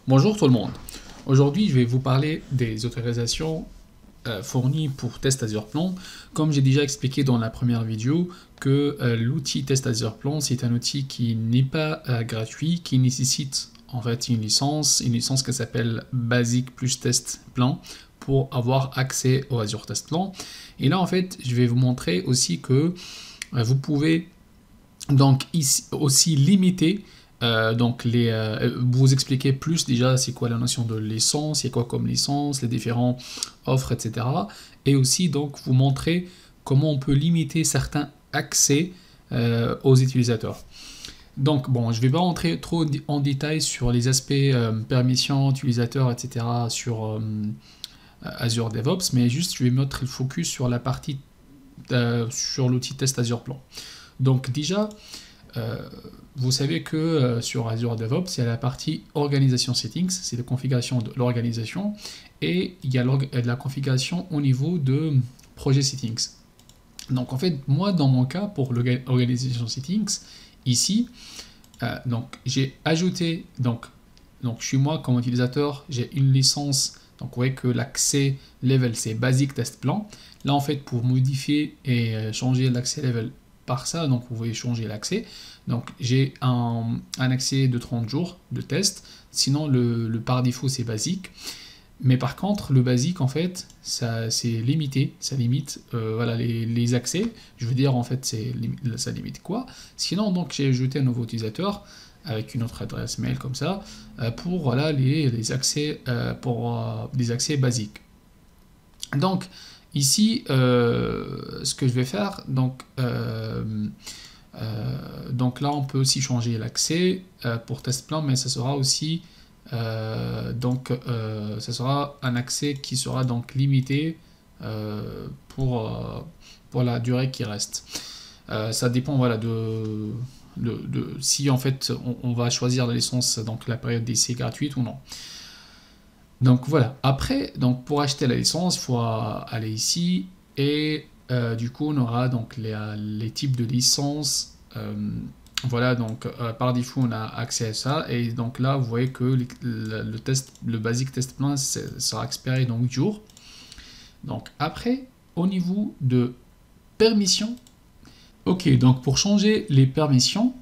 Bonjour tout le monde. Aujourd'hui, je vais vous parler des autorisations fournies pour Test Azure Plan. Comme j'ai déjà expliqué dans la première vidéo, que l'outil Test Azure Plan, c'est un outil qui n'est pas gratuit, qui nécessite en fait une licence qui s'appelle Basic plus Test Plan pour avoir accès au Azure Test Plan. Et là, en fait, je vais vous montrer aussi que vous pouvez donc ici aussi limiter vous expliquer plus déjà c'est quoi la notion de licence, il y a quoi comme licence, les différents offres, etc. Et aussi donc vous montrer comment on peut limiter certains accès aux utilisateurs. Donc bon, je ne vais pas rentrer trop en détail sur les aspects permissions, utilisateurs, etc. sur Azure DevOps, mais juste je vais mettre le focus sur la partie sur l'outil Test Azure Plan. Donc déjà, vous savez que sur Azure DevOps, il y a la partie organisation settings, c'est la configuration de l'organisation, et il y a la configuration au niveau de projet settings. Donc en fait, moi dans mon cas, pour l'organisation settings, ici, donc j'ai ajouté, donc chez moi comme utilisateur, j'ai une licence, donc vous voyez que l'accès level c'est Basic Test Plan. Là en fait, pour modifier et changer l'accès level par ça, donc vous pouvez changer l'accès. Donc j'ai un accès de 30 jours de test, sinon le par défaut c'est basique. Mais par contre, le basique en fait, ça c'est limité, ça limite voilà, les accès. Je veux dire en fait, ça limite quoi. Sinon donc j'ai ajouté un nouveau utilisateur avec une autre adresse mail comme ça pour voilà, les accès des accès basiques. Donc ici, ce que je vais faire, donc là, on peut aussi changer l'accès pour test plan, mais ça sera aussi ça sera un accès qui sera donc limité pour la durée qui reste. Ça dépend voilà, de si en fait on va choisir la licence, donc la période d'essai gratuite ou non. Donc voilà, après, donc pour acheter la licence, il faut aller ici et du coup on aura donc les types de licences. Voilà, donc par défaut on a accès à ça et donc là vous voyez que le basic test plan sera expiré dans 8 jours. Donc après, au niveau de permission, ok, donc pour changer les permissions,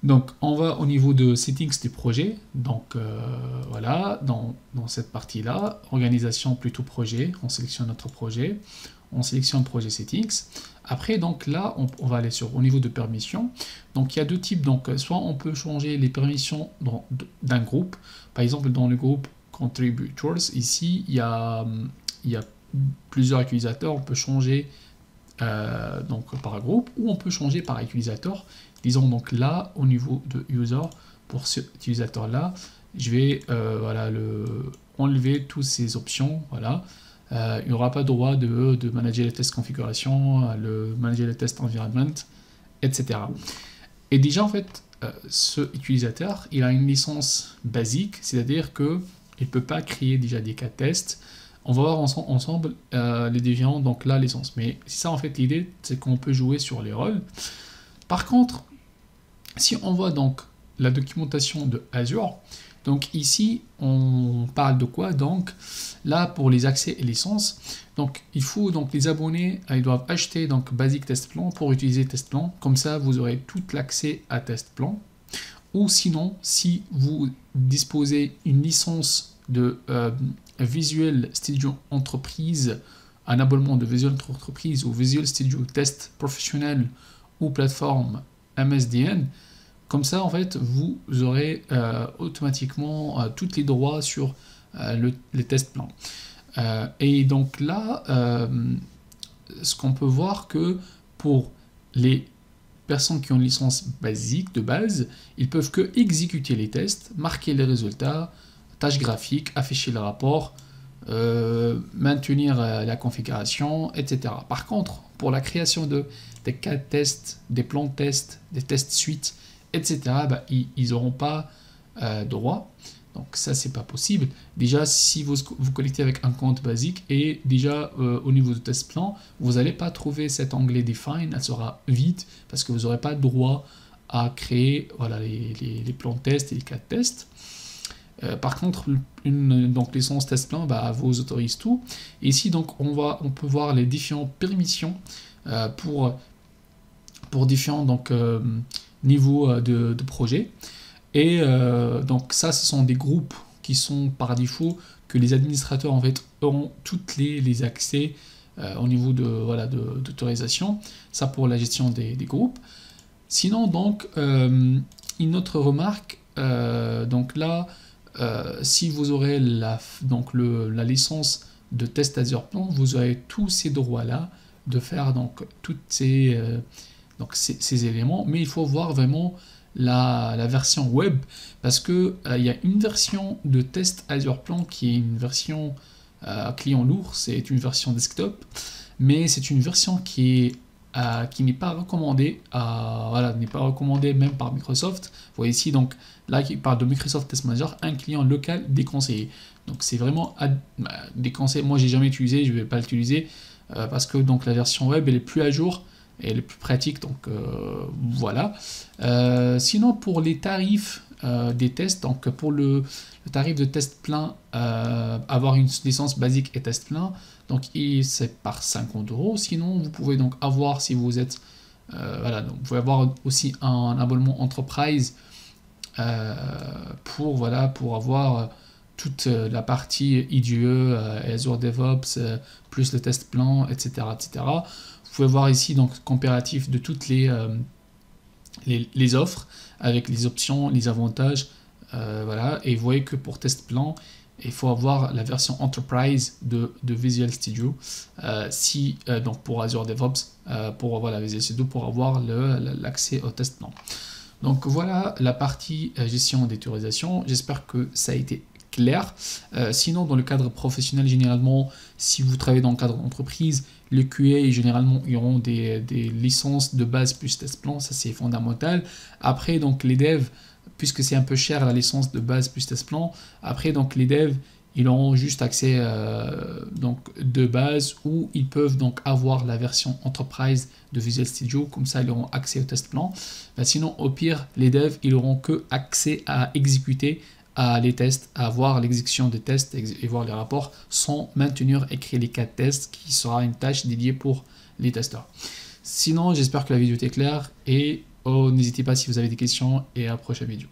donc on va au niveau de settings du projet, donc voilà, dans cette partie-là, organisation plutôt projet, on sélectionne notre projet, on sélectionne projet settings. Après donc là on va aller au niveau de permissions. Donc il y a deux types, donc soit on peut changer les permissions d'un groupe, par exemple dans le groupe contributors, ici il y a plusieurs utilisateurs, on peut changer donc par groupe ou on peut changer par utilisateur. Disons donc là au niveau de user, pour cet utilisateur là je vais voilà, enlever toutes ces options, voilà. Il n'y aura pas droit de manager les tests configuration, le manager les tests environment, etc. Et déjà en fait ce utilisateur il a une licence basique, c'est-à-dire que il ne peut pas créer déjà des cas tests. On va voir ensemble les différents, donc la licence. Mais c'est ça en fait l'idée, c'est qu'on peut jouer sur les rôles. Par contre, si on voit donc la documentation de Azure, donc ici on parle de quoi? Donc là pour les accès et licences, donc il faut donc les abonnés, ils doivent acheter donc Basic Test Plan pour utiliser Test Plan. Comme ça vous aurez tout l'accès à Test Plan. Ou sinon, si vous disposez une licence de Visual Studio Entreprise, un abonnement de Visual Entreprise ou Visual Studio Test Professionnel ou plateforme MSDN, comme ça en fait vous aurez automatiquement tous les droits sur les tests plans. Et donc là, ce qu'on peut voir que pour les personnes qui ont une licence basique de base, ils peuvent que exécuter les tests, marquer les résultats, tâches graphiques, afficher le rapport, maintenir la configuration, etc. Par contre, pour la création des cas de test, des plans de test, des tests suites, etc., bah, ils n'auront pas droit. Donc ça, c'est pas possible. Déjà, si vous connectez avec un compte basique et déjà au niveau de test plan, vous n'allez pas trouver cet onglet Define, elle sera vide parce que vous n'aurez pas droit à créer voilà, les plans de test et les cas de test. Par contre, donc licence test plan vous autorise tout. Et ici, donc, on peut voir les différentes permissions pour différents donc, niveaux de projet. Et donc ça, ce sont des groupes qui sont par défaut que les administrateurs en fait auront toutes les accès au niveau d'autorisation. Ça pour la gestion des groupes. Sinon, donc, une autre remarque, donc là, si vous aurez la licence de test Azure Plan, vous aurez tous ces droits-là de faire donc toutes ces éléments, mais il faut voir vraiment la version web, parce que il y a une version de test Azure Plan qui est une version client lourd, c'est une version desktop, mais c'est une version qui n'est pas recommandée, n'est pas recommandée même par Microsoft. Vous voyez ici, donc là, qui parle de Microsoft Test Manager, un client local déconseillé. Donc c'est vraiment déconseillé. Moi, j'ai jamais utilisé, je vais pas l'utiliser parce que donc la version web elle est plus à jour et elle est plus pratique. Donc voilà. Sinon, pour les tarifs des tests, donc pour le tarif de test plein, avoir une licence basique et test plein, donc c'est par 50 €. Sinon, vous pouvez donc avoir, si vous êtes donc vous pouvez avoir aussi un abonnement Enterprise pour avoir toute la partie IDE, Azure DevOps, plus le test plan, etc., etc. Vous pouvez voir ici donc comparatif de toutes les offres avec les options, les avantages, et vous voyez que pour test plan, il faut avoir la version Enterprise de Visual Studio, donc pour Azure DevOps, pour Visual Studio, pour avoir l'accès au test plan. Donc voilà la partie gestion d'autorisation. J'espère que ça a été clair. Sinon, dans le cadre professionnel, généralement, si vous travaillez dans le cadre d'entreprise, le QA, généralement, ils auront des licences de base plus test plan. Ça, c'est fondamental. Après, donc, les devs, puisque c'est un peu cher la licence de base plus test plan, après, donc, les devs, ils auront juste accès donc de base, où ils peuvent donc avoir la version Enterprise de Visual Studio, comme ça ils auront accès au test plan. Sinon, au pire, les devs, ils auront que accès à exécuter les tests, à voir l'exécution des tests et voir les rapports sans maintenir écrit les cas de tests, qui sera une tâche dédiée pour les testeurs. Sinon, j'espère que la vidéo était claire et n'hésitez pas si vous avez des questions et à la prochaine vidéo.